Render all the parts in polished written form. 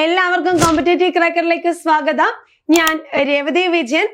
എല്ലാവർക്കും കോമ്പറ്റേറ്റീവ് ക്രാക്കറിലേക്ക് സ്വാഗതം. ഞാൻ രേവതി വിജയൻ.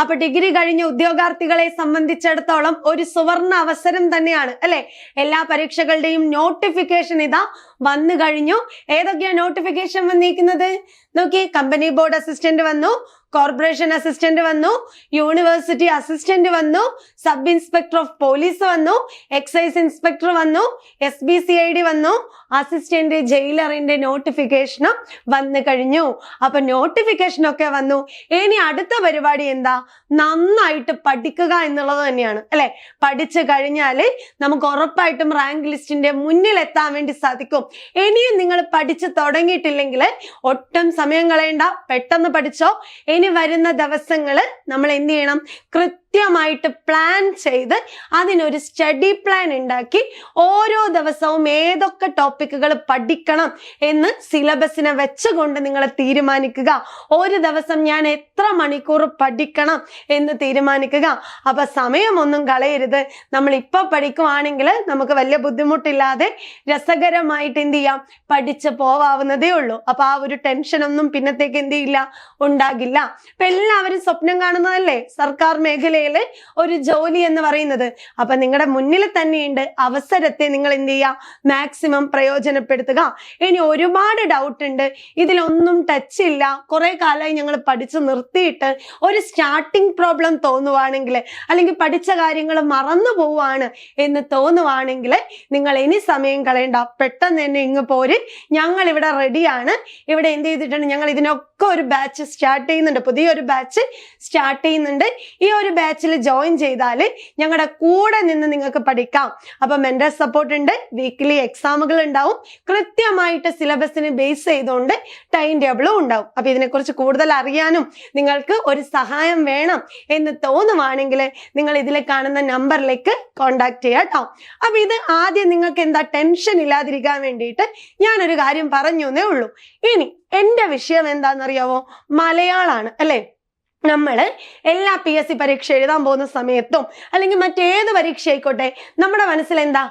അപ്പൊ ഡിഗ്രി കഴിഞ്ഞ ഉദ്യോഗാർത്ഥികളെ സംബന്ധിച്ചിടത്തോളം ഒരു സുവർണ അവസരം തന്നെയാണ് അല്ലെ. എല്ലാ പരീക്ഷകളുടെയും നോട്ടിഫിക്കേഷൻ ഇതാ വന്നു കഴിഞ്ഞു. ഏതൊക്കെയാ നോട്ടിഫിക്കേഷൻ വന്നിരിക്കുന്നത് നോക്കി. കമ്പനി ബോർഡ് അസിസ്റ്റന്റ് വന്നു, കോർപ്പറേഷൻ അസിസ്റ്റന്റ് വന്നു, യൂണിവേഴ്സിറ്റി അസിസ്റ്റന്റ് വന്നു, സബ് ഇൻസ്പെക്ടർ ഓഫ് പോലീസ് വന്നു, എക്സൈസ് ഇൻസ്പെക്ടർ വന്നു, SBCID വന്നു, അസിസ്റ്റന്റ് ജയിലറിന്റെ നോട്ടിഫിക്കേഷനും വന്നു കഴിഞ്ഞു. അപ്പൊ നോട്ടിഫിക്കേഷൻ ഒക്കെ വന്നു. ഇനി അടുത്ത പരിപാടി എന്താ? നന്നായിട്ട് പഠിക്കുക എന്നുള്ളത് തന്നെയാണ് അല്ലെ. പഠിച്ചു കഴിഞ്ഞാല് നമുക്ക് ഉറപ്പായിട്ടും റാങ്ക് ലിസ്റ്റിന്റെ മുന്നിൽ എത്താൻ വേണ്ടി സാധിക്കും. ഇനിയും നിങ്ങൾ പഠിച്ചു തുടങ്ങിയിട്ടില്ലെങ്കിൽ ഒട്ടും സമയം കളയണ്ട, പെട്ടെന്ന് പഠിച്ചോ. ഇനി വരുന്ന ദിവസങ്ങള് നമ്മൾ എന്ത് ചെയ്യണം? കൃത്യമായിട്ട് പ്ലാൻ ചെയ്ത് അതിനൊരു സ്റ്റഡി പ്ലാൻ ഉണ്ടാക്കി ഓരോ ദിവസവും ഏതൊക്കെ ടോപ്പിക്കുകൾ പഠിക്കണം എന്ന് സിലബസിനെ വെച്ചുകൊണ്ട് നിങ്ങൾ തീരുമാനിക്കുക. ഒരു ദിവസം ഞാൻ എത്ര മണിക്കൂർ പഠിക്കണം എന്ന് തീരുമാനിക്കുക. അപ്പൊ സമയമൊന്നും കളയരുത്. നമ്മൾ ഇപ്പൊ പഠിക്കുവാണെങ്കിൽ നമുക്ക് വലിയ ബുദ്ധിമുട്ടില്ലാതെ രസകരമായിട്ട് എന്ത് ചെയ്യാം? പഠിച്ചു പോവാവുന്നതേ ഉള്ളൂ. അപ്പൊ ആ ഒരു ടെൻഷനൊന്നും പിന്നത്തേക്ക് എന്ത് ചെയ്യില്ല, ഉണ്ടാകില്ല. ഇപ്പൊ എല്ലാവരും സ്വപ്നം കാണുന്നതല്ലേ സർക്കാർ മേഖലയില് ഒരു ജോലി എന്ന് പറയുന്നത്. അപ്പൊ നിങ്ങളുടെ മുന്നിൽ തന്നെയുണ്ട് അവസരത്തെ നിങ്ങൾ എന്ത് ചെയ്യുക? മാക്സിമം പ്രയോജനപ്പെടുത്തുക. ഇനി ഒരുപാട് ഡൗട്ട് ഉണ്ട്, ഇതിലൊന്നും ടച്ച് ഇല്ല, കുറെ കാലമായി ഞങ്ങൾ പഠിച്ചു നിർത്തിയിട്ട് ഒരു സ്റ്റാർട്ടിങ് പ്രോബ്ലം തോന്നുവാണെങ്കിൽ, അല്ലെങ്കിൽ പഠിച്ച കാര്യങ്ങൾ മറന്നു പോവാണ് എന്ന് തോന്നുവാണെങ്കിൽ നിങ്ങൾ ഇനി സമയം കളയണ്ട, പെട്ടെന്ന് തന്നെ ഇങ്ങ് പോര്. ഞങ്ങൾ ഇവിടെ റെഡിയാണ്. ഇവിടെ എന്ത് ചെയ്തിട്ടുണ്ട്? ഞങ്ങൾ ഇതിനൊക്കെ ഒരു ബാച്ച് സ്റ്റാർട്ട് ചെയ്യുന്നുണ്ട്, പുതിയൊരു ബാച്ച് സ്റ്റാർട്ട് ചെയ്യുന്നുണ്ട്. ഈ ഒരു ബാച്ചിൽ ജോയിൻ ചെയ്താല് ഞങ്ങളുടെ കൂടെ നിന്ന് നിങ്ങൾക്ക് പഠിക്കാം. അപ്പൊ മെന്റർ സപ്പോർട്ട് ഉണ്ട്, വീക്ക്ലി എക്സാമുകൾ ഉണ്ടാവും, കൃത്യമായിട്ട് സിലബസിന് ബേസ് ചെയ്തുകൊണ്ട് ടൈം ടേബിളും ഉണ്ടാവും. അപ്പൊ ഇതിനെക്കുറിച്ച് കൂടുതൽ അറിയാനും നിങ്ങൾക്ക് ഒരു സഹായം വേണം എന്ന് തോന്നുവാണെങ്കിൽ നിങ്ങൾ ഇതിൽ കാണുന്ന നമ്പറിലേക്ക് കോണ്ടാക്ട് ചെയ്യാം കേട്ടോ. അപ്പൊ ഇത് ആദ്യം നിങ്ങൾക്ക് എന്താ ടെൻഷൻ ഇല്ലാതിരിക്കാൻ വേണ്ടിയിട്ട് ഞാനൊരു കാര്യം പറഞ്ഞു എന്നേ ഉള്ളൂ. ഇനി എന്റെ വിഷയം എന്താണെന്നറിയാവോ? മലയാളാണ് അല്ലെ. നമ്മള് എല്ലാ PSC പരീക്ഷ എഴുതാൻ പോകുന്ന സമയത്തും അല്ലെങ്കിൽ മറ്റേത് പരീക്ഷ ആയിക്കോട്ടെ, നമ്മുടെ മനസ്സിൽ എന്താ?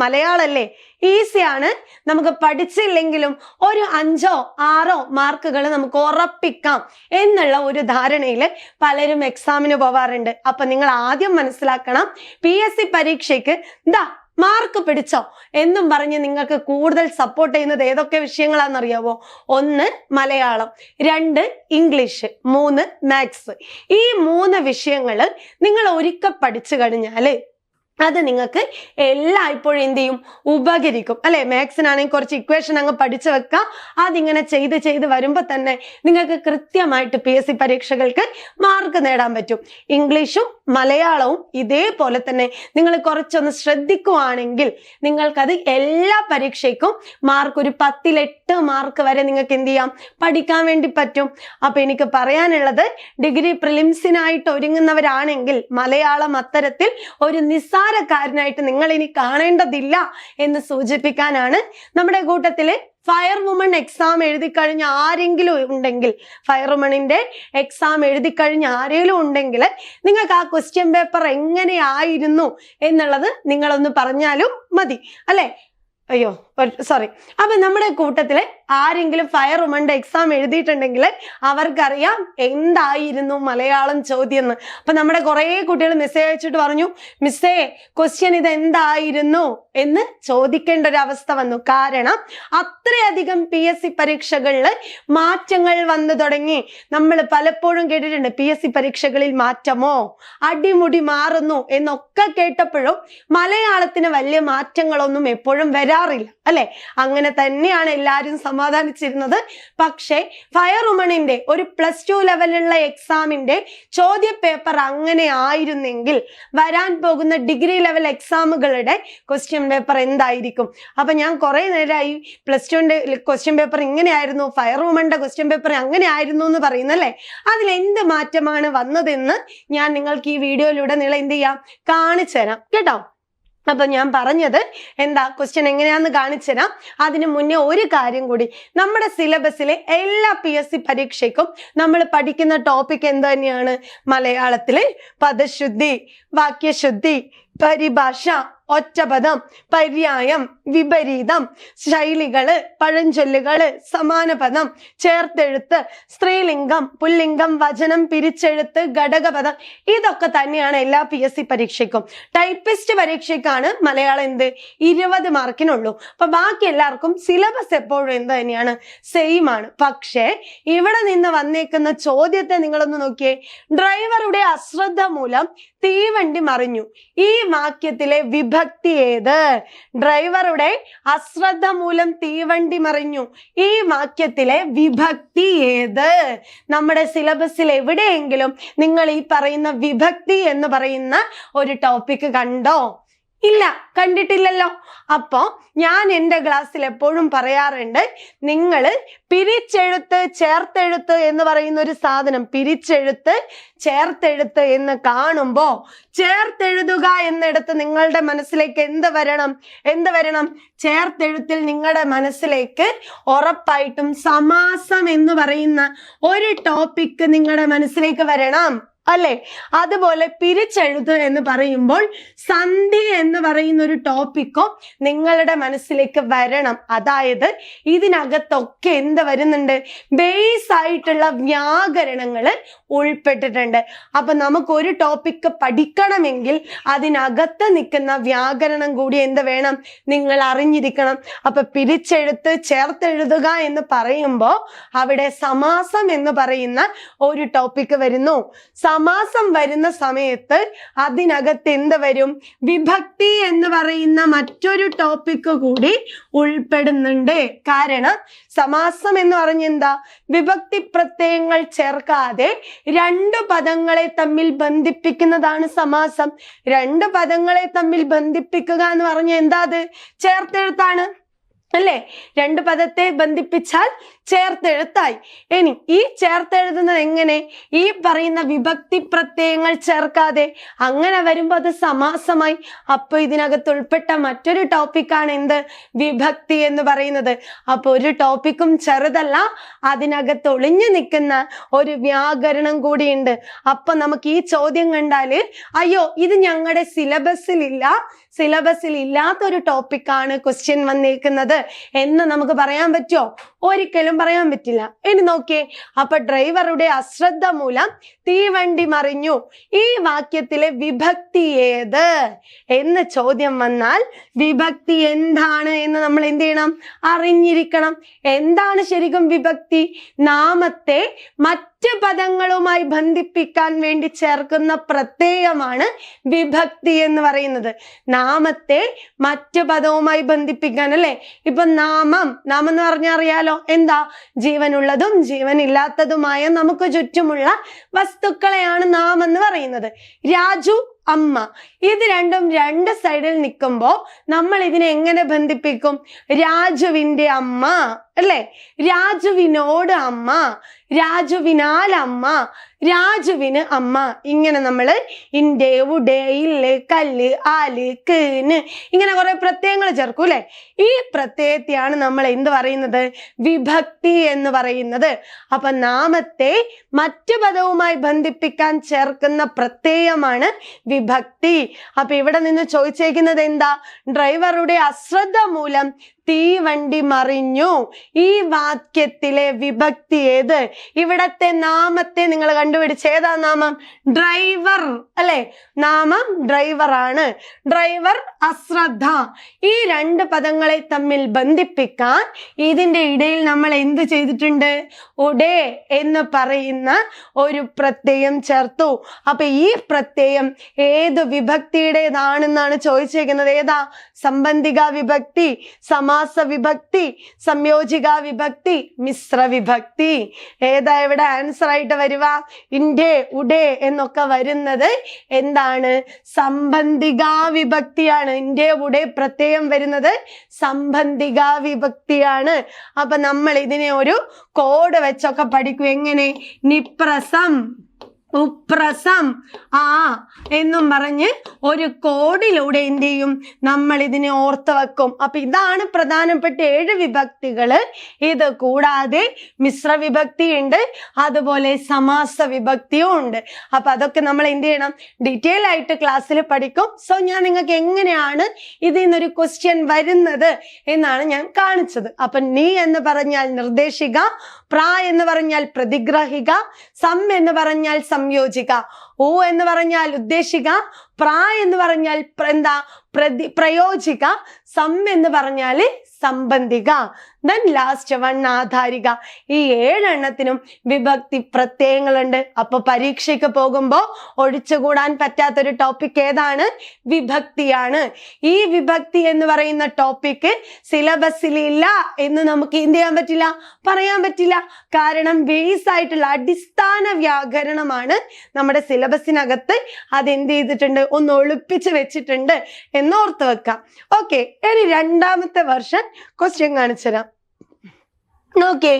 മലയാളല്ലേ, ഈസിയാണ്, നമുക്ക് പഠിച്ചില്ലെങ്കിലും ഒരു 5 or 6 മാർക്കുകൾ നമുക്ക് ഉറപ്പിക്കാം എന്നുള്ള ഒരു ധാരണയില് പലരും എക്സാമിന് പോവാറുണ്ട്. അപ്പൊ നിങ്ങൾ ആദ്യം മനസ്സിലാക്കണം, PSC പരീക്ഷയ്ക്ക് മാർക്ക് പിടിച്ചോ എന്നും പറഞ്ഞ് നിങ്ങൾക്ക് കൂടുതൽ സപ്പോർട്ട് ചെയ്യുന്നത് ഏതൊക്കെ വിഷയങ്ങളാണെന്നറിയാവോ? 1 മലയാളം, 2 ഇംഗ്ലീഷ്, 3 മാത്സ്. ഈ 3 വിഷയങ്ങൾ നിങ്ങൾ ഒരിക്കൽ പഠിച്ചു കഴിഞ്ഞാല് അത് നിങ്ങൾക്ക് എല്ലായ്പ്പോഴും എന്ത് ചെയ്യും? ഉപകരിക്കും അല്ലെ. മാത്സിനാണെങ്കിൽ കുറച്ച് ഇക്വേഷൻ അങ്ങ് പഠിച്ചു വെക്കാം. അതിങ്ങനെ ചെയ്ത് ചെയ്ത് വരുമ്പോ തന്നെ നിങ്ങൾക്ക് കൃത്യമായിട്ട് PSC പരീക്ഷകൾക്ക് മാർക്ക് നേടാൻ പറ്റും. ഇംഗ്ലീഷും മലയാളവും ഇതേപോലെ തന്നെ നിങ്ങൾ കുറച്ചൊന്ന് ശ്രദ്ധിക്കുവാണെങ്കിൽ നിങ്ങൾക്കത് എല്ലാ പരീക്ഷയ്ക്കും മാർക്ക് ഒരു 10-8 മാർക്ക് വരെ നിങ്ങൾക്ക് എന്ത് ചെയ്യാം? പഠിക്കാൻ വേണ്ടി പറ്റും. അപ്പൊ എനിക്ക് പറയാനുള്ളത്, ഡിഗ്രി പ്രിലിംസിനായിട്ട് ഒരുങ്ങുന്നവരാണെങ്കിൽ മലയാളം അത്തരത്തിൽ ഒരു നിസ്സാരക്കാരനായിട്ട് നിങ്ങൾ ഇനി കാണേണ്ടതില്ല എന്ന് സൂചിപ്പിക്കാനാണ്. നമ്മുടെ കൂട്ടത്തില് ഫയർ വുമൺ എക്സാം എഴുതി കഴിഞ്ഞ ആരെങ്കിലും ഉണ്ടെങ്കിൽ, ഫയർ വുമണിന്റെ എക്സാം എഴുതി കഴിഞ്ഞ ആരെങ്കിലും ഉണ്ടെങ്കിൽ നിങ്ങൾക്ക് ആ ക്വസ്റ്റ്യൻ പേപ്പർ എങ്ങനെയായിരുന്നു എന്നുള്ളത് നിങ്ങളൊന്ന് പറഞ്ഞാലും മതി അല്ലെ. അയ്യോ സോറി. അപ്പൊ നമ്മുടെ കൂട്ടത്തില് ആരെങ്കിലും ഫയർ വുമന്റെ എക്സാം എഴുതിയിട്ടുണ്ടെങ്കിൽ അവർക്കറിയാം എന്തായിരുന്നു മലയാളം ചോദ്യം എന്ന്. അപ്പൊ നമ്മുടെ കുറെ കുട്ടികൾ മെസ്സേജ് അയച്ചിട്ട് പറഞ്ഞു, മിസ്സേ ക്വസ്റ്റ്യൻ ഇത് എന്തായിരുന്നു എന്ന് ചോദിക്കേണ്ട ഒരു അവസ്ഥ വന്നു. കാരണം അത്രയധികം PSC പരീക്ഷകളിൽ മാറ്റങ്ങൾ വന്നു തുടങ്ങി. നമ്മൾ പലപ്പോഴും കേട്ടിട്ടുണ്ട്, PSC പരീക്ഷകളിൽ മാറ്റമോ, അടിമുടി മാറുന്നു എന്നൊക്കെ കേട്ടപ്പോഴും മലയാളത്തിന് വലിയ മാറ്റങ്ങളൊന്നും എപ്പോഴും വരാറില്ല അല്ലെ. അങ്ങനെ തന്നെയാണ് എല്ലാവരും സമാധാനിച്ചിരുന്നത്. പക്ഷെ ഫയർ വുമണിന്റെ ഒരു +2 ലെവലുള്ള എക്സാമിന്റെ ചോദ്യ പേപ്പർ അങ്ങനെ ആയിരുന്നെങ്കിൽ വരാൻ പോകുന്ന ഡിഗ്രി ലെവൽ എക്സാമുകളുടെ ക്വസ്റ്റ്യൻ പേപ്പർ എന്തായിരിക്കും? അപ്പൊ ഞാൻ കുറെ നേരമായി +2ന്റെ ക്വസ്റ്റ്യൻ പേപ്പർ ഇങ്ങനെയായിരുന്നു, ഫയർ വുമന്റെ ക്വസ്റ്റ്യൻ പേപ്പർ അങ്ങനെ ആയിരുന്നു എന്ന് പറയുന്നല്ലേ. അതിൽ എന്ത് മാറ്റമാണ് വന്നതെന്ന് ഞാൻ നിങ്ങൾക്ക് ഈ വീഡിയോയിലൂടെ നിങ്ങൾ എന്ത് ചെയ്യാം? കാണിച്ചു തരാം കേട്ടോ. അപ്പൊ ഞാൻ പറഞ്ഞത് എന്താ, ക്വസ്റ്റ്യൻ എങ്ങനെയാന്ന് കാണിച്ചു തരാം. അതിനു മുന്നേ ഒരു കാര്യം കൂടി, നമ്മുടെ സിലബസിലെ എല്ലാ PSC പരീക്ഷയ്ക്കും നമ്മൾ പഠിക്കുന്ന ടോപ്പിക് എന്ത് തന്നെയാണ്? മലയാളത്തിലെ പദശുദ്ധി, വാക്യശുദ്ധി, പരിഭാഷ, ഒറ്റപദം, പര്യായം, വിപരീതം, ശൈലികള്, പഴഞ്ചൊല്ലുകള്, സമാനപദം, ചേർത്തെഴുത്ത്, സ്ത്രീലിംഗം, പുല്ലിംഗം, വചനം, പിരിച്ചെഴുത്ത്, ഘടകപദം, ഇതൊക്കെ തന്നെയാണ് എല്ലാ PSC പരീക്ഷയ്ക്കും. ടൈപ്പിസ്റ്റ് പരീക്ഷയ്ക്കാണ് മലയാളം 20 മാർക്കിനുള്ളൂ. അപ്പൊ ബാക്കി എല്ലാവർക്കും സിലബസ് എപ്പോഴും എന്ത് തന്നെയാണ്, സെയിം ആണ്. പക്ഷേ ഇവിടെ നിന്ന് വന്നേക്കുന്ന ചോദ്യത്തെ നിങ്ങളൊന്ന് നോക്കിയേ. ഡ്രൈവറുടെ അശ്രദ്ധ മൂലം തീവണ്ടി മറിഞ്ഞു. ഈ വാക്യത്തിലെ വിഭക്തി ഏത്? ഡ്രൈവറുടെ അശ്രദ്ധ മൂലം തീവണ്ടി മറിഞ്ഞു. ഈ വാക്യത്തിലെ വിഭക്തി ഏത്? നമ്മുടെ സിലബസിൽ എവിടെയെങ്കിലും നിങ്ങൾ ഈ പറയുന്ന വിഭക്തി എന്ന് പറയുന്ന ഒരു ടോപ്പിക് കണ്ടോ? ഇല്ല, കണ്ടിട്ടില്ലല്ലോ. അപ്പോ ഞാൻ എൻ്റെ ക്ലാസ്സിൽ എപ്പോഴും പറയാറുണ്ട്, നിങ്ങൾ പിരിച്ചെഴുത്ത്, ചേർത്തെഴുത്ത് എന്ന് പറയുന്ന ഒരു സാധനം, പിരിച്ചെഴുത്ത്, ചേർത്തെഴുത്ത് എന്ന് കാണുമ്പോ ചേർത്തെഴുതുക എന്നിടത്ത് നിങ്ങളുടെ മനസ്സിലേക്ക് എന്ത് വരണം? ചേർത്തെഴുത്തിൽ നിങ്ങളുടെ മനസ്സിലേക്ക് ഉറപ്പായിട്ടും സമാസം എന്ന് പറയുന്ന ഒരു ടോപ്പിക് നിങ്ങളുടെ മനസ്സിലേക്ക് വരണം, അല്ലെ? അതുപോലെ പിരിച്ചെഴുത്ത് എന്ന് പറയുമ്പോൾ സന്ധി എന്ന് പറയുന്ന ഒരു ടോപ്പിക്കോ നിങ്ങളുടെ മനസ്സിലേക്ക് വരണം. അതായത് ഇതിനകത്തൊക്കെ എന്ത് വരുന്നുണ്ട്? ബേസ് ആയിട്ടുള്ള വ്യാകരണങ്ങൾ ഉൾപ്പെട്ടിട്ടുണ്ട്. അപ്പൊ നമുക്ക് ഒരു ടോപ്പിക്ക് പഠിക്കണമെങ്കിൽ അതിനകത്ത് നിൽക്കുന്ന വ്യാകരണം കൂടി എന്ത് വേണം? നിങ്ങൾ അറിഞ്ഞിരിക്കണം. അപ്പൊ പിരിച്ചെഴുത്ത്, ചേർത്തെഴുതുക എന്ന് പറയുമ്പോ അവിടെ സമാസം എന്ന് പറയുന്ന ഒരു ടോപ്പിക്ക് വരുന്നു. സമാസം വരുന്ന സമയത്ത് അതിനകത്ത് എന്ത് വരും? വിഭക്തി എന്ന് പറയുന്ന മറ്റൊരു ടോപ്പിക്ക് കൂടി ഉൾപ്പെടുന്നുണ്ട്. കാരണം സമാസം എന്ന് പറഞ്ഞെന്താ? വിഭക്തി പ്രത്യയങ്ങൾ ചേർക്കാതെ 2 പദങ്ങളെ തമ്മിൽ ബന്ധിപ്പിക്കുന്നതാണ് സമാസം. 2 പദങ്ങളെ തമ്മിൽ ബന്ധിപ്പിക്കുക എന്ന് പറഞ്ഞ എന്താ? അത് ചേർത്തെഴുത്താണ്, അല്ലേ? 2 പദത്തെ ബന്ധിപ്പിച്ചാൽ ചേർത്തെഴുത്തായി. ഇനി ഈ ചേർത്തെഴുതുന്നത് എങ്ങനെ? ഈ പറയുന്ന വിഭക്തി പ്രത്യയങ്ങൾ ചേർക്കാതെ. അങ്ങനെ വരുമ്പോ അത് സമാസമായി. അപ്പൊ ഇതിനകത്ത് ഉൾപ്പെട്ട മറ്റൊരു ടോപ്പിക്കാണ് എന്ത്? വിഭക്തി എന്ന് പറയുന്നത്. അപ്പൊ ഒരു ടോപ്പിക്കും ചെറുതല്ല, അതിനകത്ത് ഒളിഞ്ഞു നിൽക്കുന്ന ഒരു വ്യാകരണം കൂടിയുണ്ട്. അപ്പൊ നമുക്ക് ഈ ചോദ്യം കണ്ടാല് അയ്യോ ഇത് ഞങ്ങളുടെ സിലബസിൽ ഇല്ലാത്തൊരു ടോപ്പിക്കാണ് ക്വസ്റ്റ്യൻ വന്നേക്കുന്നത് എന്ന് നമുക്ക് പറയാൻ പറ്റുമോ? ഒരിക്കലും പറയാൻ പറ്റില്ല. ഇനി നോക്കിയേ. അപ്പൊ ഡ്രൈവറുടെ അശ്രദ്ധ മൂലം തീവണ്ടി മറിഞ്ഞു. ഈ വാക്യത്തിലെ വിഭക്തി ഏത് എന്ന് ചോദ്യം വന്നാൽ വിഭക്തി എന്താണ് എന്ന് നമ്മൾ എന്ത് ചെയ്യണം? അറിഞ്ഞിരിക്കണം. എന്താണ് ശരിക്കും വിഭക്തി? നാമത്തെ മറ്റ് പദങ്ങളുമായി ബന്ധിപ്പിക്കാൻ വേണ്ടി ചേർക്കുന്ന പ്രത്യയമാണ് വിഭക്തി എന്ന് പറയുന്നത്. നാമത്തെ മറ്റു പദവുമായി ബന്ധിപ്പിക്കാൻ, അല്ലെ? ഇപ്പൊ നാമം എന്ന് പറഞ്ഞാൽ അറിയാലോ എന്താ? ജീവനുള്ളതും ജീവനില്ലാത്തതുമായ നമുക്ക് ചുറ്റുമുള്ള വസ്തുക്കളെയാണ് നാം എന്ന് പറയുന്നത്. രാജു, അമ്മ, ഇത് രണ്ടും 2 സൈഡിൽ നിൽക്കുമ്പോ നമ്മൾ ഇതിനെ എങ്ങനെ ബന്ധിപ്പിക്കും? രാജുവിന്റെ അമ്മ, അല്ലെ? രാജുവിനോട് അമ്മ, രാജുവിനാൽ അമ്മ, രാജുവിന് അമ്മ. ഇങ്ങനെ നമ്മൾ ഇന്റെ, ഉടെ, ഇല്ല്, കല്ല്, ആല്, കീന് ഇങ്ങനെ കുറെ പ്രത്യയങ്ങൾ ചേർക്കും, അല്ലെ? ഈ പ്രത്യയത്തെയാണ് നമ്മൾ എന്ത് പറയുന്നത്? വിഭക്തി എന്ന് പറയുന്നത്. അപ്പൊ നാമത്തെ മറ്റു പദവുമായി ബന്ധിപ്പിക്കാൻ ചേർക്കുന്ന പ്രത്യയമാണ് വിഭക്തി. അപ്പൊ ഇവിടെ നിന്ന് ചോദിച്ചേക്കുന്നത് എന്താ? ഡ്രൈവറുടെ അശ്രദ്ധ മൂലം തീവണ്ടി മറിഞ്ഞു. ഈ വാക്യത്തിലെ വിഭക്തി ഏത്? ഇവിടത്തെ നാമത്തെ നിങ്ങൾ കണ്ടുപിടിച്ച് ഏതാ നാമം? ഡ്രൈവർ, അല്ലെ? നാമം ഡ്രൈവർ ആണ്. ഡ്രൈവർ, അശ്രദ്ധ. ഈ 2 പദങ്ങളെ തമ്മിൽ ബന്ധിപ്പിക്കാൻ ഇതിന്റെ ഇടയിൽ നമ്മൾ എന്ത് ചെയ്തിട്ടുണ്ട്? ഉടേ എന്ന് പറയുന്ന ഒരു പ്രത്യയം ചേർത്തു. അപ്പൊ ഈ പ്രത്യയം ഏത് വിഭക്തിയുടേതാണെന്നാണ് ചോദിച്ചേക്കുന്നത്? ഏതാ? സംബന്ധിക വിഭക്തി, സമാസ വിഭക്തി, സംയോജിക വിഭക്തി, മിശ്ര വിഭക്തി. ഏതാ ഇവിടെ ആൻസർ ആയിട്ട് വരുക? ഇന്റെ, ഉടേ എന്നൊക്കെ വരുന്നത് എന്താണ്? സംബന്ധിക വിഭക്തിയാണ്. ഇന്റെ, ഉടേ പ്രത്യയം വരുന്നത് സംബന്ധിക വിഭക്തിയാണ്. അപ്പൊ നമ്മൾ ഇതിനെ ഒരു കോഡ് വെച്ചൊക്കെ പഠിക്കും. എങ്ങനെ? നിപ്രസം, ഉപ്രസം എന്നും പറഞ്ഞ് ഒരു കോഡിലൂടെ എന്ത് ചെയ്യും, നമ്മൾ ഇതിനെ ഓർത്ത് വെക്കും. അപ്പൊ ഇതാണ് പ്രധാനപ്പെട്ട 7 വിഭക്തികള്. ഇത് കൂടാതെ മിശ്ര വിഭക്തി ഉണ്ട്, അതുപോലെ സമാസ വിഭക്തിയും ഉണ്ട്. അപ്പൊ അതൊക്കെ നമ്മൾ എന്ത് ചെയ്യണം, ഡീറ്റെയിൽ ആയിട്ട് ക്ലാസ്സിൽ പഠിക്കും. സോ ഞാൻ നിങ്ങൾക്ക് എങ്ങനെയാണ് ഇതിൽ നിന്നൊരു ക്വസ്റ്റ്യൻ വരുന്നത് എന്നാണ് ഞാൻ കാണിച്ചത്. അപ്പൊ നീ എന്ന് പറഞ്ഞാൽ നിർദ്ദേശിക, പ്ര എന്ന് പറഞ്ഞാൽ പ്രതിഗ്രാഹിക, സം എന്ന് പറഞ്ഞാൽ സംയോജിക, ഉ എന്ന് പറഞ്ഞാൽ ഉദ്ദേശിക, പ്ര എന്ന് പറഞ്ഞാൽ പ്രയോജിക, സം എന്ന് പറഞ്ഞാല് സംബന്ധിക, ദെൻ ലാസ്റ്റ് വൺ ആധാരിക. ഈ 7 എണ്ണത്തിനും വിഭക്തി പ്രത്യയങ്ങളുണ്ട്. അപ്പൊ പരീക്ഷയ്ക്ക് പോകുമ്പോ ഒഴിച്ചുകൂടാൻ പറ്റാത്തൊരു ടോപ്പിക് ഏതാണ്? വിഭക്തിയാണ്. ഈ വിഭക്തി എന്ന് പറയുന്ന ടോപ്പിക് സിലബസിൽ ഇല്ല എന്ന് നമുക്ക് എന്ത് ചെയ്യാൻ പറ്റില്ല, പറയാൻ പറ്റില്ല. കാരണം ബേസ് ആയിട്ടുള്ള അടിസ്ഥാന വ്യാകരണമാണ് നമ്മുടെ സിലബസിനകത്ത്. അതെന്ത് ചെയ്തിട്ടുണ്ട്, ഒന്ന് ഒളിപ്പിച്ച് വെച്ചിട്ടുണ്ട് എന്ന് ഓർത്ത് വെക്കാം. ഓക്കെ, ഇനി രണ്ടാമത്തെ വെർഷൻ ക്വസ്റ്റ്യൻ കാണിച്ചു തരാം. നോക്കേ,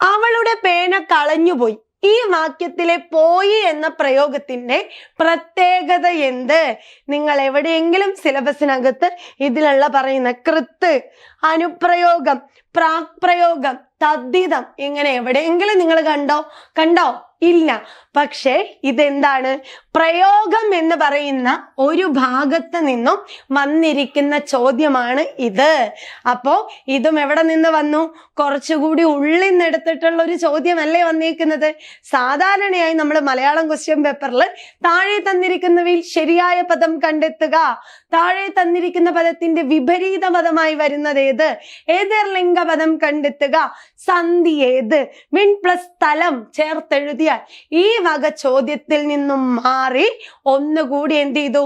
അവളുടെ പേന കളഞ്ഞുപോയി. ഈ വാക്യത്തിലെ പോയി എന്ന പ്രയോഗത്തിന്റെ പ്രത്യേകത എന്ത്? നിങ്ങൾ എവിടെയെങ്കിലും സിലബസിനകത്ത് ഇതിലുള്ള പറയുന്ന കൃത്ത്, അനുപ്രയോഗം, പ്രാക്പ്രയോഗം, തദ്ധിതം ഇങ്ങനെ എവിടെയെങ്കിലും നിങ്ങൾ കണ്ടോ? ഇല്ല. പക്ഷെ ഇതെന്താണ്? പ്രയോഗം എന്ന് പറയുന്ന ഒരു ഭാഗത്ത് നിന്നും വന്നിരിക്കുന്ന ചോദ്യമാണ് ഇത്. അപ്പോ ഇതും എവിടെ നിന്ന് വന്നു? കുറച്ചുകൂടി ഉള്ളിൽ നിന്ന് എടുത്തിട്ടുള്ള ഒരു ചോദ്യമല്ലേ വന്നിരിക്കുന്നത്. സാധാരണയായി നമ്മൾ മലയാളം ക്വസ്റ്റ്യൻ പേപ്പറിൽ താഴെ തന്നിരിക്കുന്നവയിൽ ശരിയായ പദം കണ്ടെത്തുക, താഴെ തന്നിരിക്കുന്ന പദത്തിന്റെ വിപരീത പദമായി വരുന്നത് ഏത്, ഏതർലിംഗ പദം കണ്ടെത്തുക, സന്ധി ഏത്, വിൻ പ്ലസ് സ്ഥലം ചേർത്തെഴുതിയാൽ ഈ വക ചോദ്യത്തിൽ നിന്നും മാറി ഒന്നുകൂടി എന്ത് ചെയ്തു,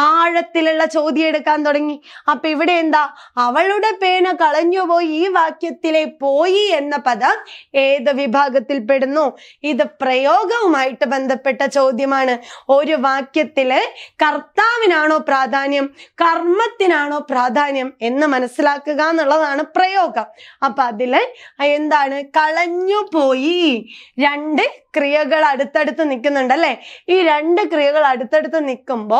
ആഴത്തിലുള്ള ചോദ്യം എടുക്കാൻ തുടങ്ങി. അപ്പൊ ഇവിടെ എന്താ, അവളുടെ പേന കളഞ്ഞുപോയി. ഈ വാക്യത്തിലെ പോയി എന്ന പദം ഏത് വിഭാഗത്തിൽ പെടുന്നു? ഇത് പ്രയോഗവുമായിട്ട് ബന്ധപ്പെട്ട ചോദ്യമാണ്. ഒരു വാക്യത്തില് കർത്താവിനാണോ പ്രാധാന്യം, കർമ്മത്തിനാണോ പ്രാധാന്യം എന്ന് മനസ്സിലാക്കുക എന്നുള്ളതാണ് പ്രയോഗം. അപ്പൊ അതില് എന്താണ്, കളഞ്ഞുപോയി. 2 ക്രിയകൾ അടുത്തടുത്ത് നിൽക്കുന്നുണ്ട് അല്ലെ. ഈ 2 ക്രിയകൾ അടുത്തടുത്ത് നിൽക്കുമ്പോ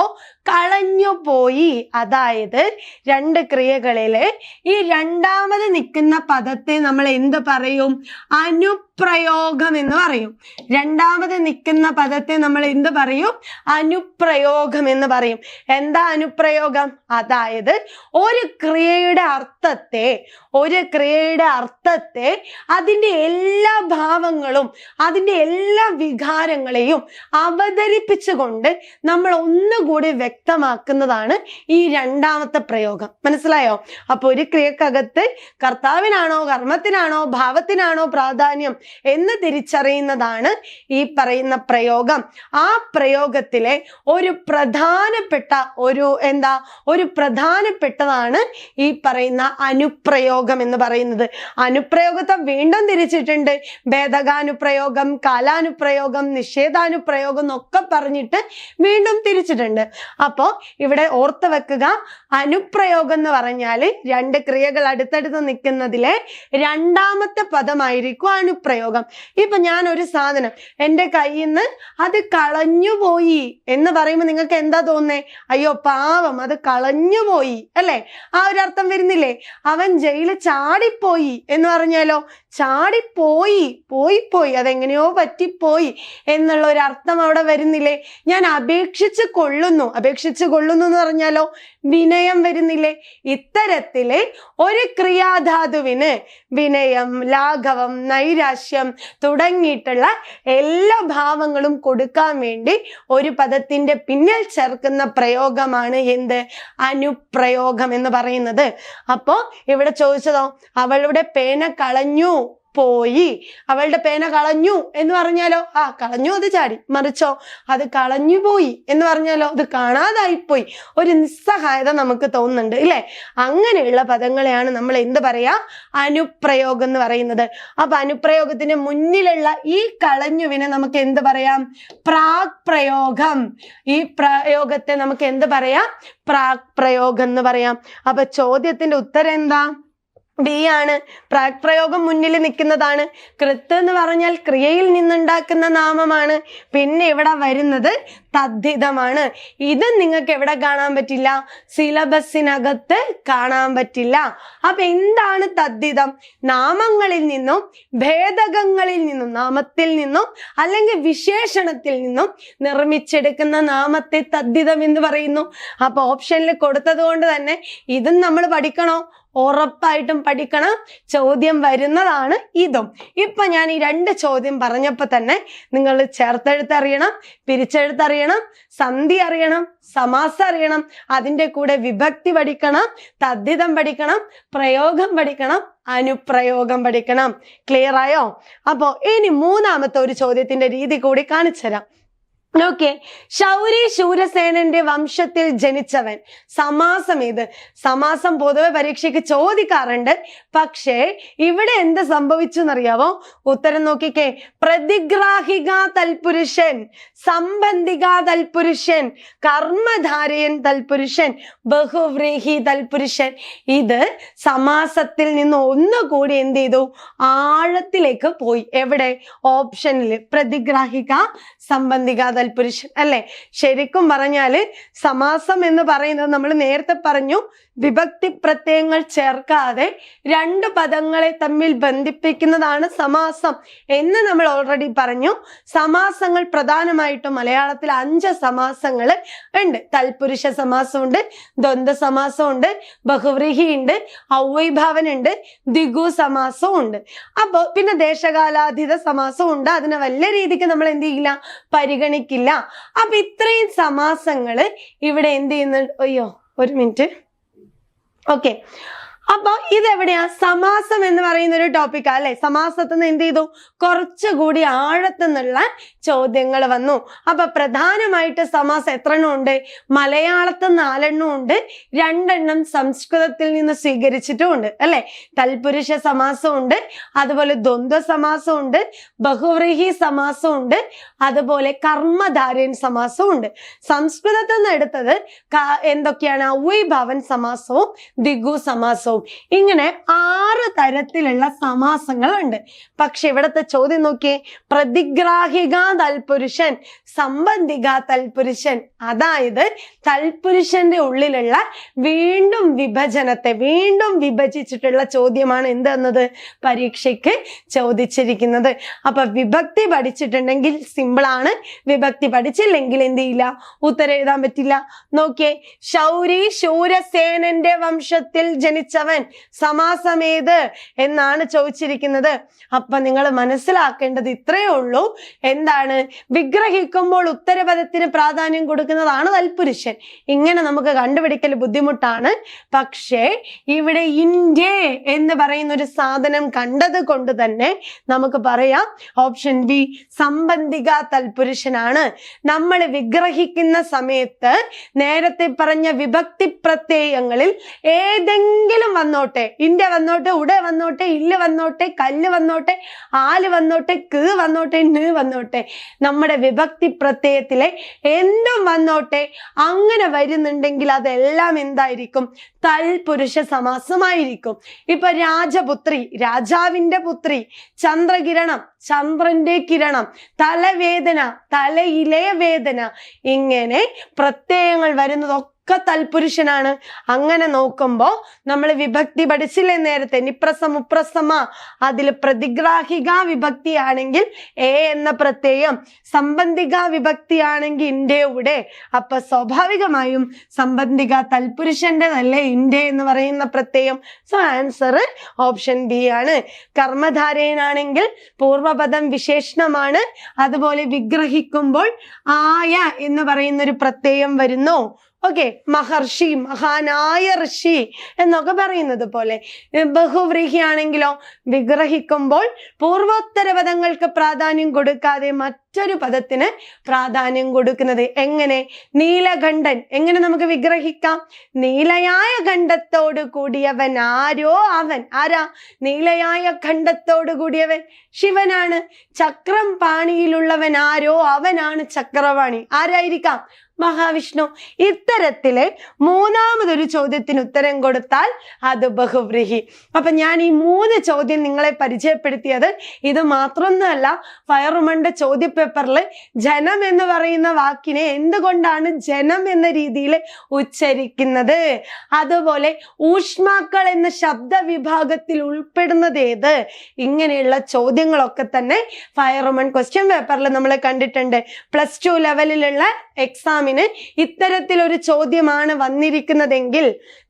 കളഞ്ഞുപോയി, അതായത് 2 ക്രിയകളില് ഈ രണ്ടാമത് നിൽക്കുന്ന പദത്തെ നമ്മൾ എന്ത് പറയും? അനുപ്രയോഗം എന്ന് പറയും. രണ്ടാമത് നിൽക്കുന്ന പദത്തെ നമ്മൾ എന്ത് പറയും? അനുപ്രയോഗം എന്ന് പറയും. എന്താ അനുപ്രയോഗം? അതായത് ഒരു ക്രിയയുടെ അർത്ഥത്തെ അതിന്റെ എല്ലാ ഭാവങ്ങളും അതിന്റെ എല്ലാ വികാരങ്ങളെയും അവതരിപ്പിച്ചുകൊണ്ട് നമ്മൾ ഒന്നുകൂടി വ്യക്തമാക്കുന്നതാണ് ഈ രണ്ടാമത്തെ പ്രയോഗം. മനസ്സിലായോ? അപ്പൊ ഒരു ക്രിയക്കകത്ത് കർത്താവിനാണോ കർമ്മത്തിനാണോ ഭാവത്തിനാണോ പ്രാധാന്യം എന്ന് തിരിച്ചറിയുന്നതാണ് ഈ പറയുന്ന പ്രയോഗം. ആ പ്രയോഗത്തിലെ ഒരു പ്രധാനപ്പെട്ടതാണ് ഈ പറയുന്ന അനുപ്രയോഗം എന്ന് പറയുന്നത്. അനുപ്രയോഗത്തെ വീണ്ടും തിരിച്ചിട്ടുണ്ട്. ഭേദകാനുപ്രയോഗം, കാലാനുപ്രയോഗം, നിഷേധാനുപ്രയോഗം എന്നൊക്കെ പറഞ്ഞിട്ട് വീണ്ടും തിരിച്ചിട്ടുണ്ട്. അപ്പോ ഇവിടെ ഓർത്ത് വെക്കുക, അനുപ്രയോഗം എന്ന് പറഞ്ഞാല് 2 ക്രിയകൾ അടുത്തടുത്ത് നിൽക്കുന്നതിലെ രണ്ടാമത്തെ പദമായിരിക്കും അനുപ്രയോഗം. ഇപ്പൊ ഞാൻ ഒരു സാധനം എന്റെ കയ്യിൽ നിന്ന് അത് കളഞ്ഞുപോയി എന്ന് പറയുമ്പോൾ നിങ്ങൾക്ക് എന്താ തോന്നുന്നേ? അയ്യോ പാവം, അത് കളഞ്ഞുപോയി അല്ലെ? ആ ഒരു അർത്ഥം വരുന്നില്ലേ? അവൻ ജയിലിൽ ചാടിപ്പോയി എന്ന് പറഞ്ഞാലോ, ചാടിപ്പോയി, പോയി അതെങ്ങനെയോ പറ്റിപ്പോയി എന്നുള്ള ഒരു അർത്ഥം അവിടെ വരുന്നില്ലേ? ഞാൻ അപേക്ഷിച്ച് കൊള്ളുന്നു എന്ന് പറഞ്ഞാലോ വിനയം വരുന്നില്ലേ? ഇത്തരത്തില് ഒരു ക്രിയാധാതുവിന് വിനയം, ലാഘവം, നൈരാശ്യം തുടങ്ങിയിട്ടുള്ള എല്ലാ ഭാവങ്ങളും കൊടുക്കാൻ വേണ്ടി ഒരു പദത്തിന്റെ പിന്നിൽ ചേർക്കുന്ന പ്രയോഗമാണ് എന്ത്? അനുപ്രയോഗം എന്ന് പറയുന്നത്. അപ്പോ ഇവിടെ ചോദിച്ചതോ, അവളുടെ പേന കളഞ്ഞു പോയി. അവളുടെ പേന കളഞ്ഞു എന്ന് പറഞ്ഞാലോ, കളഞ്ഞു അത് ചാടി. മറിച്ചോ, അത് കളഞ്ഞു പോയി എന്ന് പറഞ്ഞാലോ, അത് കാണാതായിപ്പോയി. ഒരു നിസ്സഹായത നമുക്ക് തോന്നുന്നുണ്ട് ഇല്ലേ? അങ്ങനെയുള്ള പദങ്ങളെയാണ് നമ്മൾ എന്ത് പറയാ? അനുപ്രയോഗം എന്ന് പറയുന്നത്. അപ്പൊ അനുപ്രയോഗത്തിന് മുന്നിലുള്ള ഈ കളഞ്ഞുവിനെ നമുക്ക് എന്ത് പറയാം? പ്രാക് പ്രയോഗം. ഈ പ്രയോഗത്തെ നമുക്ക് എന്ത് പറയാം? പ്രാക് പ്രയോഗം എന്ന് പറയാം. അപ്പൊ ചോദ്യത്തിന്റെ ഉത്തരം എന്താ? ബി ആണ്. പ്രാക്പ്രയോഗം മുന്നിൽ നിൽക്കുന്നതാണ്. കൃത്ത് എന്ന് പറഞ്ഞാൽ ക്രിയയിൽ നിന്നുണ്ടാക്കുന്ന നാമമാണ്. പിന്നെ ഇവിടെ വരുന്നത് തദ്ധിതമാണ്. ഇത് നിങ്ങൾക്ക് എവിടെ കാണാൻ പറ്റില്ല? സിലബസിനകത്ത് കാണാൻ പറ്റില്ല. അപ്പൊ എന്താണ് തദ്ധിതം? നാമങ്ങളിൽ നിന്നും ഭേദകങ്ങളിൽ നിന്നും, നാമത്തിൽ നിന്നും അല്ലെങ്കിൽ വിശേഷണത്തിൽ നിന്നും നിർമ്മിച്ചെടുക്കുന്ന നാമത്തെ തദ്ധിതം എന്ന് പറയുന്നു. അപ്പൊ ഓപ്ഷനിൽ കൊടുത്തത് കൊണ്ട് തന്നെ ഇതും നമ്മൾ പഠിക്കണോ? ഉറപ്പായിട്ടും പഠിക്കണം. ചോദ്യം വരുന്നതാണ് ഇതും. ഇപ്പൊ ഞാൻ ഈ 2 ചോദ്യം പറഞ്ഞപ്പോ തന്നെ നിങ്ങൾ ചേർത്തെഴുത്തറിയണം, പിരിച്ചെഴുത്തറിയണം, സന്ധി അറിയണം, സമാസം അറിയണം, അതിൻ്റെ കൂടെ വിഭക്തി പഠിക്കണം, തദ്ധിതം പഠിക്കണം, പ്രയോഗം പഠിക്കണം, അനുപ്രയോഗം പഠിക്കണം. ക്ലിയർ ആയോ? അപ്പോ ഇനി മൂന്നാമത്തെ ഒരു ചോദ്യത്തിന്റെ രീതി കൂടി കാണിച്ചു തരാം. നോക്കിയേ, ശൗരി ശൂരസേനന്റെ വംശത്തിൽ ജനിച്ചവൻ. സമാസം ഏത്? സമാസം പൊതുവെ പരീക്ഷയ്ക്ക് ചോദിക്കാറുണ്ട്. പക്ഷേ ഇവിടെ എന്ത് സംഭവിച്ചു എന്നറിയാവോ? ഉത്തരം നോക്കിക്കേ. പ്രതിഗ്രാഹിക തൽപുരുഷൻ, സംബന്ധിക തൽപുരുഷൻ, കർമ്മധാരയൻ തൽപുരുഷൻ, ബഹുവ്രീഹി തൽപുരുഷൻ. ഇത് സമാസത്തിൽ നിന്ന് ഒന്നുകൂടി എന്ത് ചെയ്തു? ആഴത്തിലേക്ക് പോയി. എവിടെ? ഓപ്ഷനിൽ പ്രതിഗ്രാഹിക, സംബന്ധിക തൽപുരുഷൻ അല്ലെ. ശരിക്കും പറഞ്ഞാല് സമാസം എന്ന് പറയുന്നത് നമ്മൾ നേരത്തെ പറഞ്ഞു, വിഭക്തി പ്രത്യയങ്ങൾ ചേർക്കാതെ 2 പദങ്ങളെ തമ്മിൽ ബന്ധിപ്പിക്കുന്നതാണ് സമാസം എന്ന് നമ്മൾ ഓൾറെഡി പറഞ്ഞു. സമാസങ്ങൾ പ്രധാനമായിട്ടും മലയാളത്തിൽ 5 സമാസങ്ങൾ ഉണ്ട്. തൽപുരുഷ സമാസമുണ്ട്, ദ്വന്ദ്വ സമാസമുണ്ട്, ബഹുവ്രീഹി ഉണ്ട്, ഔവ്യഭാവൻ ഉണ്ട്, ദ്വിഗു സമാസവും ഉണ്ട്. അപ്പൊ പിന്നെ ദേശകാലാതീത സമാസവും ഉണ്ട്. അതിനെ വലിയ രീതിക്ക് നമ്മൾ എന്ത് ചെയ്യില്ല? പരിഗണിക്കില്ല. അപ്പൊ ഇത്രയും സമാസങ്ങള് ഇവിടെ എന്ത് ചെയ്യുന്നുണ്ട്? അയ്യോ, ഒരു മിനിറ്റ്. ഓക്കെ, അപ്പൊ ഇതെവിടെയാ? സമാസം എന്ന് പറയുന്ന ഒരു ടോപ്പിക്കാ അല്ലെ. സമാസത്തിൽ നിന്ന് എന്ത് ചെയ്തു? കുറച്ചുകൂടി ആഴത്തുനിന്നുള്ള ചോദ്യങ്ങൾ വന്നു. അപ്പൊ പ്രധാനമായിട്ട് സമാസം എത്ര എണ്ണം ഉണ്ട്? മലയാളത്തിൽ 4 എണ്ണം ഉണ്ട്, 2 എണ്ണം സംസ്കൃതത്തിൽ നിന്ന് സ്വീകരിച്ചിട്ടും ഉണ്ട് അല്ലെ. തൽപുരുഷ സമാസം ഉണ്ട്, അതുപോലെ ദ്വന്ദ്വ സമാസം ഉണ്ട്, ബഹുവ്രീഹി സമാസം ഉണ്ട്, അതുപോലെ കർമ്മധാരയൻ സമാസവും ഉണ്ട്. സംസ്കൃതത്തിൽ നിന്ന് എടുത്തത് എന്തൊക്കെയാണ്? അവ്യഭാവൻ സമാസവും ദ്വിഗു സമാസവും. ഇങ്ങനെ 6 തരത്തിലുള്ള സമാസങ്ങളുണ്ട്. പക്ഷെ ഇവിടത്തെ ചോദ്യം നോക്കിയേ. പ്രതിഗ്രാഹിക തൽപുരുഷൻ, സംബന്ധിക തൽപുരുഷൻ. അതായത് തൽപുരുഷന്റെ ഉള്ളിലുള്ള വീണ്ടും വിഭജനത്തെ വീണ്ടും വിഭജിച്ചിട്ടുള്ള ചോദ്യമാണ് എന്തെന്നത് പരീക്ഷയ്ക്ക് ചോദിച്ചിരിക്കുന്നത്. അപ്പൊ വിഭക്തി പഠിച്ചിട്ടുണ്ടെങ്കിൽ സിമ്പിൾ ആണ്. വിഭക്തി പഠിച്ചില്ലെങ്കിൽ എന്ത് ചെയ്യില്ല? ഉത്തരം എഴുതാൻ പറ്റില്ല. നോക്കിയേ, ശൗരി ശൂരസേനന്റെ വംശത്തിൽ ജനിച്ചവൻ, സമാസമേത് എന്നാണ് ചോദിച്ചിരിക്കുന്നത്. അപ്പൊ നിങ്ങൾ മനസ്സിലാക്കേണ്ടത് ഇത്രയേ ഉള്ളൂ. എന്താണ്? വിഗ്രഹിക്കുമ്പോൾ ഉത്തരപദത്തിന് പ്രാധാന്യം കൊടുക്കുന്നതാണ് തൽപുരുഷൻ. ഇങ്ങനെ നമുക്ക് കണ്ടുപിടിക്കൽ ബുദ്ധിമുട്ടാണ്. പക്ഷേ ഇവിടെ ഇന്ത്യ എന്ന് പറയുന്ന ഒരു സാധനം കണ്ടത് കൊണ്ട് തന്നെ നമുക്ക് പറയാം ഓപ്ഷൻ ബി സംബന്ധിക തൽപുരുഷനാണ്. നമ്മൾ വിഗ്രഹിക്കുന്ന സമയത്ത് നേരത്തെ പറഞ്ഞ വിഭക്തി പ്രത്യയങ്ങളിൽ ഏതെങ്കിലും വന്നോട്ടെ, ഇന്ത്യ വന്നോട്ടെ, ഉട വന്നോട്ടെ, ഇല്ല് വന്നോട്ടെ, കല്ല് വന്നോട്ടെ, ആല് വന്നോട്ടെ, ക് വന്നോട്ടെ, ന് വന്നോട്ടെ, നമ്മുടെ വിഭക്തി പ്രത്യയത്തിലെ എന്തും വന്നോട്ടെ, അങ്ങനെ വരുന്നുണ്ടെങ്കിൽ അതെല്ലാം എന്തായിരിക്കും? തൽപുരുഷ സമാസമായിരിക്കും. ഇപ്പൊ രാജപുത്രി, രാജാവിന്റെ പുത്രി, ചന്ദ്രകിരണം, ചന്ദ്രന്റെ കിരണം, തലവേദന, തലയിലെ വേദന, ഇങ്ങനെ പ്രത്യയങ്ങൾ വരുന്നതൊക്കെ തൽപുരുഷനാണ്. അങ്ങനെ നോക്കുമ്പോ നമ്മൾ വിഭക്തി പഠിച്ചില്ലേ നേരത്തെ? നിപ്രസം ഉപ്രസമ, അതിൽ പ്രതിഗ്രാഹിക വിഭക്തി ആണെങ്കിൽ എ എന്ന പ്രത്യയം, സംബന്ധിക വിഭക്തി ആണെങ്കിൽ ഇന്ത്യ ഉടെ. അപ്പൊ സ്വാഭാവികമായും സംബന്ധിക തൽപുരുഷന്റെ അല്ലേ ഇന്ത്യ എന്ന് പറയുന്ന പ്രത്യയം. സോ ആൻസർ ഓപ്ഷൻ ബി ആണ്. കർമ്മധാരയനാണെങ്കിൽ പൂർവപദം വിശേഷണമാണ്. അതുപോലെ വിഗ്രഹിക്കുമ്പോൾ ആയ എന്ന് പറയുന്ന ഒരു പ്രത്യയം വരുന്നു. ഓക്കെ, മഹർഷി, മഹാനായ ഋഷി എന്നൊക്കെ പറയുന്നത് പോലെ. ബഹുവ്രീഹി ആണെങ്കിലോ വിഗ്രഹിക്കുമ്പോൾ പൂർവോത്തര പദങ്ങൾക്ക് പ്രാധാന്യം കൊടുക്കാതെ മറ്റ് മറ്റൊരു പദത്തിന് പ്രാധാന്യം കൊടുക്കുന്നത്. എങ്ങനെ? നീലകണ്ഠൻ എങ്ങനെ നമുക്ക് വിഗ്രഹിക്കാം? നീലയായ ഖണ്ഡത്തോട് കൂടിയവൻ ആരോ അവൻ. ആരാ? നീലയായ ഖണ്ഡത്തോട് കൂടിയവൻ ശിവനാണ്. ചക്രം പാണിയിലുള്ളവൻ ആരോ അവനാണ് ചക്രപാണി. ആരായിരിക്കാം? മഹാവിഷ്ണു. ഇത്തരത്തില് മൂന്നാമതൊരു ചോദ്യത്തിന് ഉത്തരം കൊടുത്താൽ അത് ബഹുവ്രീഹി. അപ്പൊ ഞാൻ ഈ 3 ചോദ്യം നിങ്ങളെ പരിചയപ്പെടുത്തിയത് ഇത് മാത്രമൊന്നുമല്ല, ഫയറുമന്റെ ചോദ്യ പേപ്പറിൽ ജനം എന്ന് പറയുന്ന വാക്കിനെ എന്തുകൊണ്ടാണ് ജനം എന്ന രീതിയിൽ ഉച്ചരിക്കുന്നത്, അതുപോലെ ഊഷ്മാക്കൾ എന്ന ശബ്ദ വിഭാഗത്തിൽ ഉൾപ്പെടുന്നത് ഏത്, ഇങ്ങനെയുള്ള ചോദ്യങ്ങളൊക്കെ തന്നെ ഫയറുമൻ ക്വസ്റ്റ്യൻ പേപ്പറിൽ നമ്മൾ കണ്ടിട്ടുണ്ട്. +2 ലെവലിലുള്ള എക്സാമിന് ഇത്തരത്തിലൊരു ചോദ്യമാണ് വന്നിരിക്കുന്നതെങ്കിൽ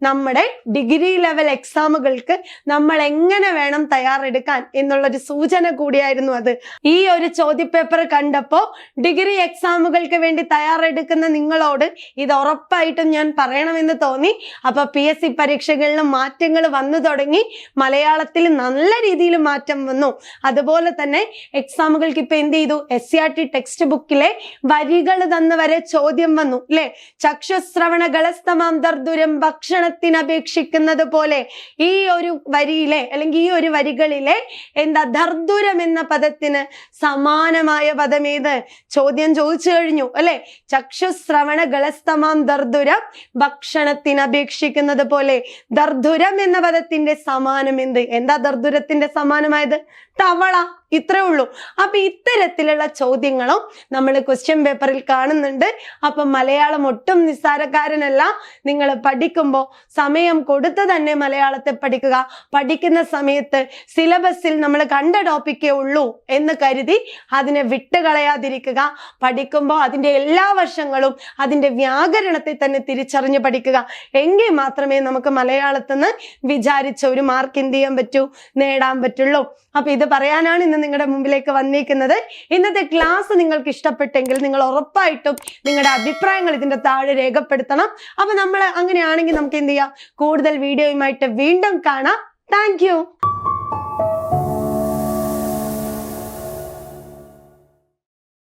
നമ്മുടെ ഡിഗ്രി ലെവൽ എക്സാമുകൾക്ക് നമ്മൾ എങ്ങനെ വേണം തയ്യാറെടുക്കാൻ എന്നുള്ളൊരു സൂചന കൂടിയായിരുന്നു അത്. ഈ ഒരു ചോദ്യപേപ്പർ കണ്ടപ്പോ ഡിഗ്രി എക്സാമുകൾക്ക് വേണ്ടി തയ്യാറെടുക്കുന്ന നിങ്ങളോട് ഇത് ഉറപ്പായിട്ടും ഞാൻ പറയണമെന്ന് തോന്നി. അപ്പൊ PSC പരീക്ഷകളിൽ മാറ്റങ്ങൾ വന്നു തുടങ്ങി, മലയാളത്തിൽ നല്ല രീതിയിൽ മാറ്റം വന്നു. അതുപോലെ തന്നെ എക്സാമുകൾക്ക് ഇപ്പൊ എന്ത് ചെയ്തു, SCRT ടെക്സ്റ്റ് ബുക്കിലെ വരികൾ തന്ന് വരെ ചോദ്യം വന്നു അല്ലെ. ചക്ഷുശ്രവണ ഗളസ്തമാം ദർദുരം ഭക്ഷണത്തിന് അപേക്ഷിക്കുന്നത് പോലെ ഈ ഒരു വരിയിലെ അല്ലെങ്കിൽ ഈ ഒരു വരികളിലെ എന്താ ദർദുരം എന്ന പദത്തിന് സമാനമായ പദം ഏത്? ചോദ്യം ചോദിച്ചു കഴിഞ്ഞു അല്ലെ. ചക്ഷുശ്രവണ ഗളസ്തമാം ദർദുരം ഭക്ഷണത്തിന് അപേക്ഷിക്കുന്നത് പോലെ. ദർദുരം എന്ന പദത്തിന്റെ സമാനം എന്ത്? എന്താ ദർദുരത്തിന്റെ സമാനമായത്? തവള. ഇത്രേ ഉള്ളൂ. അപ്പൊ ഇത്തരത്തിലുള്ള ചോദ്യങ്ങളും നമ്മൾ ക്വസ്റ്റ്യൻ പേപ്പറിൽ കാണുന്നുണ്ട്. അപ്പൊ മലയാളം ഒട്ടും നിസ്സാരക്കാരനല്ല. നിങ്ങൾ പഠിക്കുമ്പോൾ സമയം കൊടുത്ത് തന്നെ മലയാളത്തെ പഠിക്കുക. പഠിക്കുന്ന സമയത്ത് സിലബസിൽ നമ്മൾ കണ്ട ടോപ്പിക്കേ ഉള്ളൂ എന്ന് കരുതി അതിനെ വിട്ടുകളയാതിരിക്കുക. പഠിക്കുമ്പോൾ അതിന്റെ എല്ലാ വശങ്ങളും അതിന്റെ വ്യാകരണത്തെ തന്നെ തിരിച്ചറിഞ്ഞ് പഠിക്കുക. എങ്കിൽ മാത്രമേ നമുക്ക് മലയാളത്തിൽ നിന്ന് വിചാരിച്ച ഒരു മാർക്ക് എന്ത് ചെയ്യാൻ പറ്റൂ, നേടാൻ പറ്റുള്ളൂ. അപ്പൊ ഇത് പറയാനാണ് ഇന്ന് നിങ്ങളുടെ മുമ്പിലേക്ക് വന്നിരിക്കുന്നത്. ഇന്നത്തെ ക്ലാസ് നിങ്ങൾക്ക് ഇഷ്ടപ്പെട്ടെങ്കിൽ നിങ്ങൾ ഉറപ്പായിട്ടും നിങ്ങളുടെ അഭിപ്രായങ്ങൾ ഇതിന്റെ താഴെ രേഖപ്പെടുത്തണം. അപ്പൊ നമ്മൾ അങ്ങനെയാണെങ്കിൽ നമുക്ക് എന്ത് ചെയ്യാം, കൂടുതൽ വീഡിയോയുമായിട്ട് വീണ്ടും കാണാം. Thank you.